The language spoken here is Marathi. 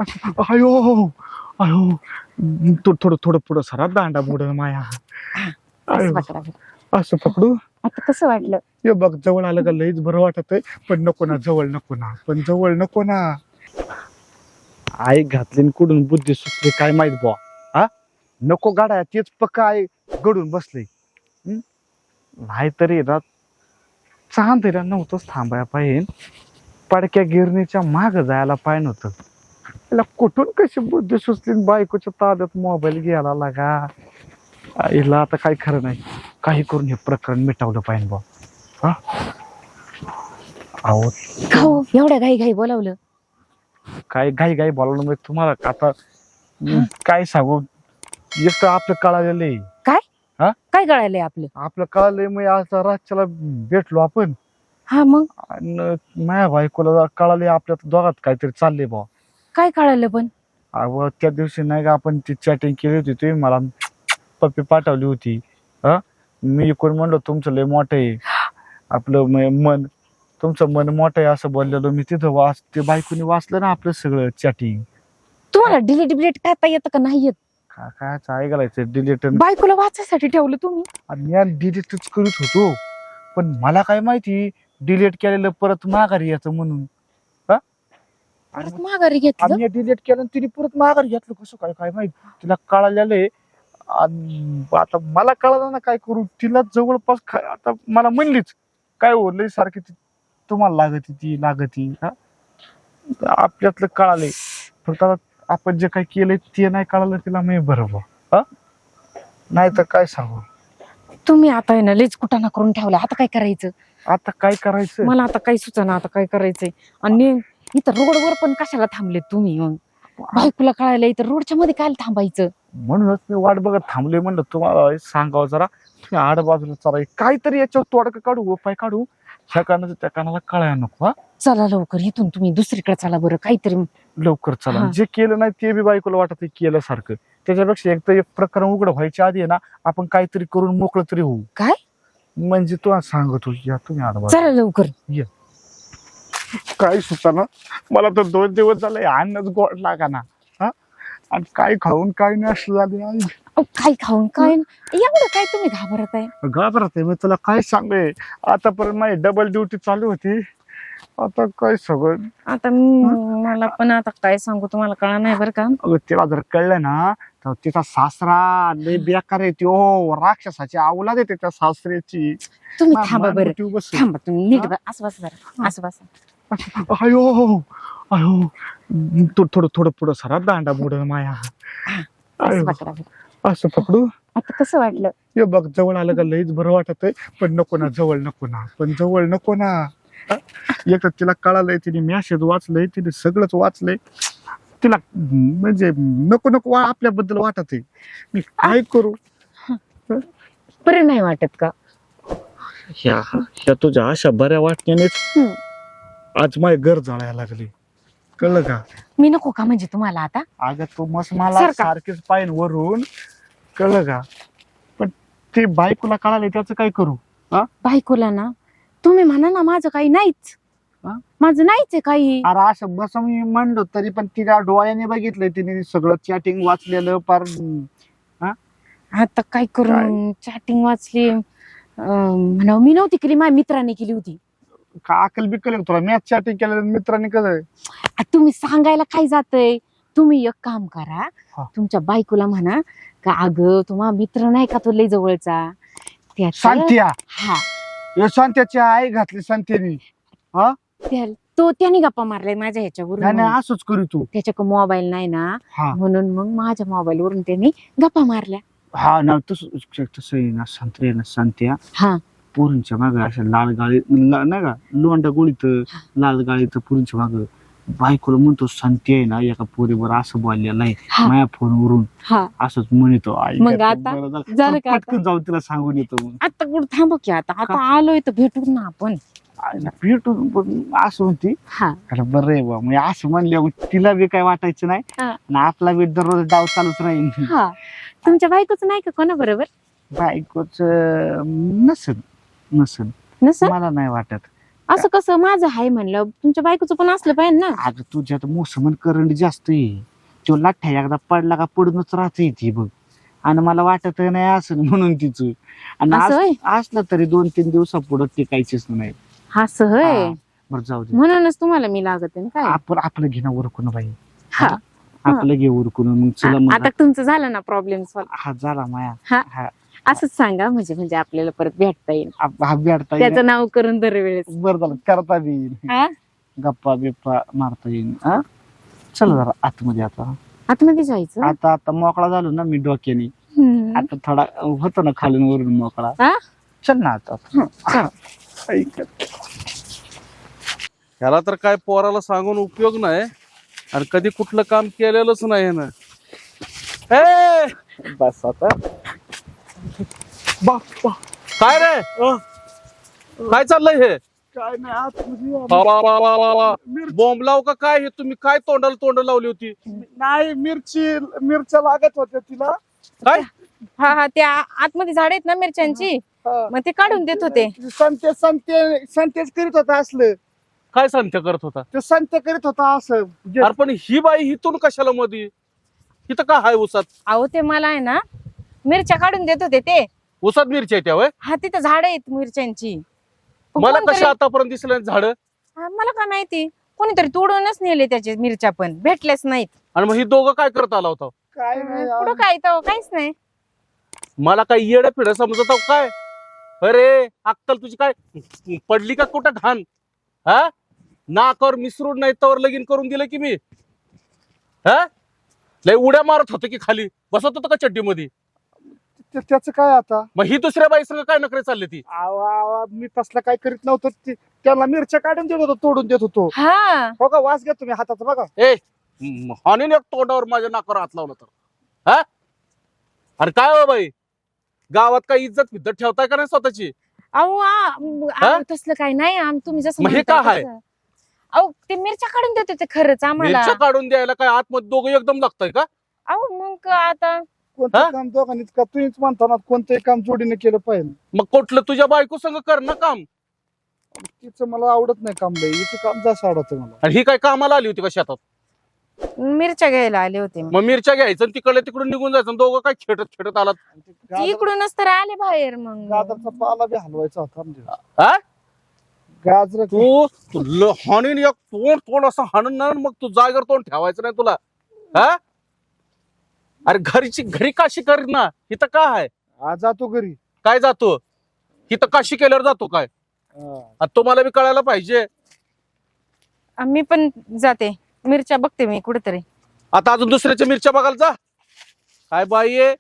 अयो अयो थोडं थोडं पुढं सरा दांडा बुडल माया. असं अयो, पकडा बरं. असं पकडू. आता कसं वाटलं? हे बघ जवळ आलं का लईच बरं वाटत आहे. पण नको ना जवळ नको ना पण जवळ नको ना. आई घातली न कुठून बुद्धी सुचली काय माहित बुवा. हा नको गाडा तेच पक्का आई गडून बसले. नाहीतरी ना चांदीला नव्हतंच थांबायला पाहिजे. पडक्या गिरणीच्या माग जायला पाहिजे नव्हतं. त्याला कुठून कशी बुद्धी सुचली न बायकोच्या ताब्यात मोबाईल घ्यायला लागा. आईला आता काही खरं नाही. काही करून हे प्रकरण मिटवलं पाहिजे बुवा. हा अहो हो एवढ्या घाई घाई बोलावलं? काय घाई घाई बोलावलं म्हणजे तुम्हाला आता काय सांगू. एक तर आपलं कळालेलं आहे. काय? हा? काय कळालंय आपलं? आपलं कळालंय मग आज रातच्याला भेटलो आपण. हा मग आणि माझ्या बायकोला कळाले आपल्या दोघात काहीतरी चाललंय बुवा. काय कळालं पण? अहो त्या दिवशी नाही का आपण ती चॅटिंग केली होती तुम्ही मला पप्पी पाठवली होती. हा मी कोण म्हणलो तुमचं लय मोठं आहे. आपलं मन तुमचं मन मोठं आहे असं बोललेलो मी तिथं ते बायकोनी वाचलं ना आपलं सगळं चॅटिंग. तुम्हाला डिलीट बिलीट करता येतं का नाही येत? काय ऐकायचं डिलीट. बायकोला वाचायसाठी ठेवलं तुम्ही? मी डिलीटच करत होतो. पण मला काय माहिती डिलीट केलेलं परत माघारी याचं म्हणून. परत माघारी घेतलं? आम्ही डिलीट केलं तिने परत माघारी घेतलं कसं काय काय माहित. तिला कळालेलं आहे. आता मला कळलं ना काय करू. तिला जवळपास आता मला म्हणलीच काय बोललंय सारखी तुम्हाला लागती ती लागती. आपल्यातलं कळालंय. फक्त आता आपण जे काही केलंय ते नाही कळालं तिला मी बरोबर. हा नाही तर काय सांगू. तुम्ही आता आहे ना लईच कुटाणा करून ठेवला. आता काय करायचं? आता काय करायचं. मला आता काही सुचना आता काय करायचंय. आणि इथं रोडवर पण कशाला थांबले तुम्ही? मग बायकोला कळायला इथं रोडच्या मध्ये काय थांबायचं? म्हणूनच मी वाट बघत थांबले. म्हणलं तुम्हाला सांगावं जरा तुम्ही आड बाजूला चला काहीतरी याच्यावर तोडका काढू उपाय काढू. ह्या कानाचं त्या कानाला कळायला नको. हा चला लवकर इथून तुम्ही दुसरीकडे चला बरं. काहीतरी लवकर चला. हा. जे केलं नाही ते बी बायकोला वाटत केलं सारखं. त्याच्यापेक्षा एक तर एक प्रकरण उघड व्हायच्या आधी आहे ना आपण काहीतरी करून मोकळं तरी होऊ. काय म्हणजे तू सांगतो या तुम्ही आड बाजूला. चला लवकर. काय सुचाना मला तर 2 दिवस झाले अन्नच गोड लागा ना. हा आणि काय खाऊन काय नाही असं झाले. अहो, काय खाऊन काय एवढं काय तुम्ही घाबरत आहे? घाबरत आहे मी तुला काय सांगू. आतापर्यंत माझी डबल ड्युटी चालू होती. आता काय सगळं आता मला पण आता काय सांगू तुम्हाला कळा नाही बरं का. तिला जर कळलं ना तर तिचा सासरा लय बेकार आहे. तो राक्षसाची अवलाद येते त्या सासऱ्याची. तुम्ही थांबा बरं. बस थांबा तुम्ही नीट असं बसा जरा असं बसा. अयो अयो थोडं थोडं पुढं सरा दांडा बुडल माया. असं पकडा बरं. असं पकडू. आता कसं वाटलं? हे बघ जवळ आलं का लईच बरं वाटत आहे. पण नको ना जवळ नको ना पण जवळ नको ना. एक तिला कळालंय तिने मॅसेज वाचलंय तिने सगळंच वाचलंय. तिला म्हणजे नको नको आपल्याबद्दल वाटत आहे. मी काय करू. बरं नाही वाटत का? ह्या तुझ्या अशा बऱ्या वाटण्यानेच आज माझे घर जळायला लागले. कळलं का? मी नको का म्हणजे तुम्हाला आता? अगं तू मस्त मला सारखा. सारखीच पाहिन वरून. कळलं का? पण ते बायकोला कळाले त्याचं काय करू. बायकोला ना तुम्ही म्हणा ना माझं काही नाहीच. माझं नाहीच आहे काही. अरे असं बस मी म्हणलो तरी पण तिला डोळ्याने बघितलंय तिने सगळं चॅटिंग वाचलेलं पार. आता काय करून चॅटिंग वाचली म्हणा मी नव्हती केली माझ्या मित्राने केली होती. का अकल बिकल आहे तुला. मॅच चॅटिंग केलं मित्रांनी कसं. तुम्ही सांगायला काय जातंय. तुम्ही एक काम करा हा. तुमच्या बायकोला म्हणा का अगं तुम्हा मित्र नाही का तो लय जवळचा शांत्या. हा शांत्याची आई घातली शांत्यानी. तो त्याने गप्पा मारलाय माझ्या ह्याच्यावरून. नाही असंच करू तू. त्याच्याकडे मोबाईल नाही ना हा म्हणून मग माझ्या मोबाईल वरून त्यांनी गप्पा मारल्या. हा ना तसं ना संत्र्या ना शांत्या हा पोरींच्या मागं अशा लाल गाळी नाही का लोंडा गोळीत लाल गाळीत पोरींच्या मागं बायकोला म्हणतो शांती आहे ना एका पोरीवर असं बोललेलं आहे माझ्या फोनवरून. हा असंच म्हणतो. आई मग आता झालं का? पटकन जाऊन तिला सांगून येतो. मग आता कुठं थांबू की आता आलोय तर भेटू ना आपण. भेटून पण असं म्हणती. हा बरं आहे बा. मग असं म्हणले मग तिला बी काय वाटायचं नाही हा. आणि आपला बी दररोज डाव चालूच राहील. हा तुमच्या बायकोच नाही का कोणा बरोबर? बायकोच नसेल नसं मला नाही वाटत. असं कसं माझं आहे म्हणलं तुमच्या बायकोचं पण असलं पाहिजे ना. अगं तुझ्यात मोसमन करंट जास्त आहे. तो लाठ्या एकदा पडला का पडूनच राहते ती बघ. आणि मला वाटत नाही असं म्हणून तिचं. आणि असं होय? असलं तरी 2-3 दिवसापुढं टिकायचीच नाही. असं होय. हा, बरं जाऊ दे. म्हणूनच तुम्हाला मी लागत आहे ना काय. आपलं घेणं उरकून बाई. हा आपलं घे उरकून मग चला मग. आता तुमचं झालं ना प्रॉब्लेम सॉल्व. हा झाला माया. हा. हा असंच सांगा म्हणजे आपल्याला परत भेटता येईल. हा भेटता त्याचं नाव करून दरवेळेस. बरं झालं करता बी येईल. हा गप्पा बिप्पा मारता येईल. हा चल जरा आतमध्ये आता. आतमध्ये जायचं. आता मोकळा झालो ना मी डोक्याने. हम्म. आता थोडा होतो ना खालून वरून मोकळा. हा? चल ना आता. चल. ऐक. ह्याला तर काय पोराला सांगून उपयोग नाही आणि कधी कुठलं काम केलेलंच नाही ना. बस आता. बाप्पा काय रे काय चाललंय हे? काय नाही आतमध्ये बोंबलाव का काय हे? तुम्ही काय तोंडाला तोंड लावली होती? नाही मिरच्या लागत होत्या तिला. काय हा त्या आतमध्ये झाड आहेत ना मिरच्यांची हा. मग ते काढून देत होते. संतेच करीत होता असलं. काय सांगते करत होता? ते संते करीत होता असं. अरे पण ही बाई हिथून कशाला मध्ये? इथं का हाय उसात? अहो ते मला आहे ना मिरच्या काढून देत होते ते. उसात मिरची आहे त्या वय? हा तिथं झाड आहेत मिरच्यांची. पण मला कोणतरी- कशी आतापर्यंत दिसले झाड? हा, मला काय माहिती कोणीतरी तोडूनच नेले त्याचे मिरच्या पण भेटल्याच नाहीत. आणि मग ही दोघं काय करत आला होता? काय पुढं काय तर काहीच नाही. मला काय येड फिड समजत आहो काय? अरे अक्कल तुझी काय पडली का कुठं घाण? हा नाकावर मिसरून नाही तवर लगीन करून दिलं की मी. हा लय उड्या मारत होतो की खाली बसत होतं का चड्डीमध्ये? त्याचं काय आता? मग ही दुसऱ्या बाई संग काय नखरे चालली ती? आवा मी तसलं काय करीत नव्हतं. त्याला मिरच्या काढून देत होतो, तोडून देत होतो. हा हो का वास घ्या तुम्ही हाताचा बघा. ए हानीन एक तोंडावर माझ्या नाकावर हात लावला तर हा? अरे काय हो बाई गावात काय इज्जत फिद्दत ठेवताय का नाही स्वतःची? अहो तसलं काय नाही तुम्ही जसं मग हे म्हणताय काय आहे? तसं. अहो ते मिरच्या काढून देत होते खरंच आम्हाला. मिरच्या काढून द्यायला काय आतमध्ये दोघं एकदम लागतंय का? अहो मग आता कोणतं काम दोघांनीच का तुम्हीच म्हणताना कोणतंही काम जोडीने केलं पाहिजे. मग कुठलं तुझ्या बायको संग कर ना काम. तिचं मला आवडत नाही काम लय. हिचं काम जास्त आवडतं मला. आणि ही काय कामाला आली होती का शेतात? मिरच्या घ्यायला आले होते मी. मग मिरच्या घ्यायचं आणि तिकडे तिकडून निघून जायचं आणि दोघं काय खेळत खेळत आलात? इकडूनच तर आले बाहेर मग. गाजरचा पाला बी हलवायचा होता म्हणजे. हा? गाजर तू हाणीन एक तोंड असं हाणून ना मग तू जागेवर तोंड ठेवायचं नाही तुला. हा अरे घरी काशी कर ना. इथं काय आहे? आज जातो घरी. काय जातो? इथं काशी केल्यावर जातो काय? आता तुम्हाला बी कळायला पाहिजे. मी पण जाते मिरच्या बघते मी कुठेतरी. आता अजून दुसऱ्याच्या मिरच्या बघायला जा. काय बाई आहे